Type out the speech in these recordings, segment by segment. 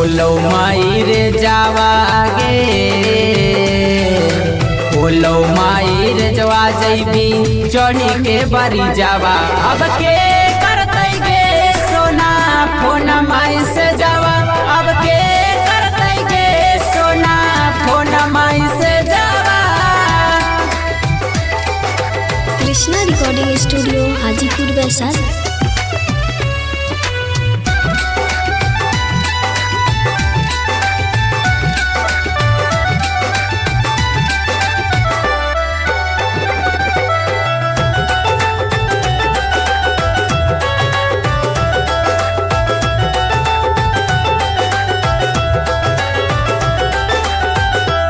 बोलो माई रे जावा गे, बोलो माई रे जवा जैबी चढ़ी के बरी जावा। अब के करतै गे सोना फोन माई से जावा, अब के करतै गे सोना फोन माई से जावा। Krishna recording studio Hajipur Vaishali.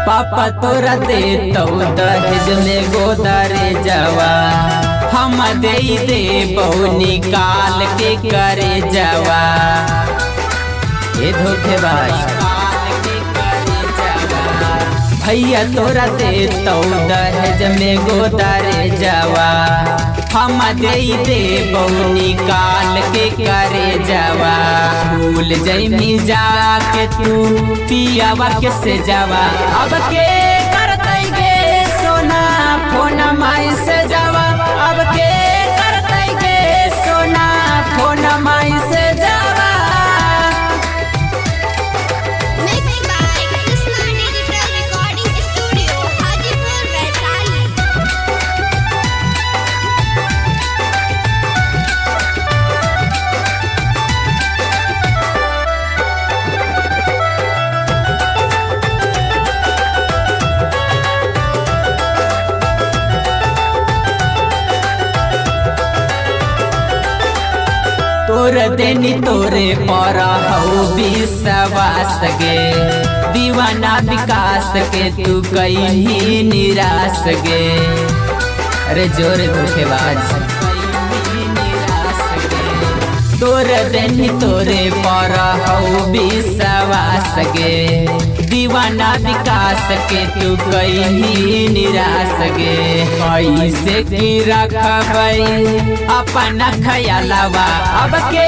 पापा तोरा दे तो दहेज में गोदरे जावा, हम दे बहु निकाल के करे जावा। ये धोखेबाज भैया तोरा दे तो दहेज में गोदरे जावा, हम दे बहु निकाल के करे जावा। भूल जैमी जाके तू पियावा के से जावा। अब के करतै गे सोना फोन माई से जावा, अब के करतै गे सोना फोन माई से जावा। तोर देनी तोरे पर हऊ विश्वास गे, दीवाना विकास के तू कहीं निराश गे। अरे जोर धोखेबाज तोर देनी तोरे पर हऊ विश्वास गे, दीवाना विकास के तू कहीं निराश गे। कैसे की रखबै अपना ख्यालवा, अब के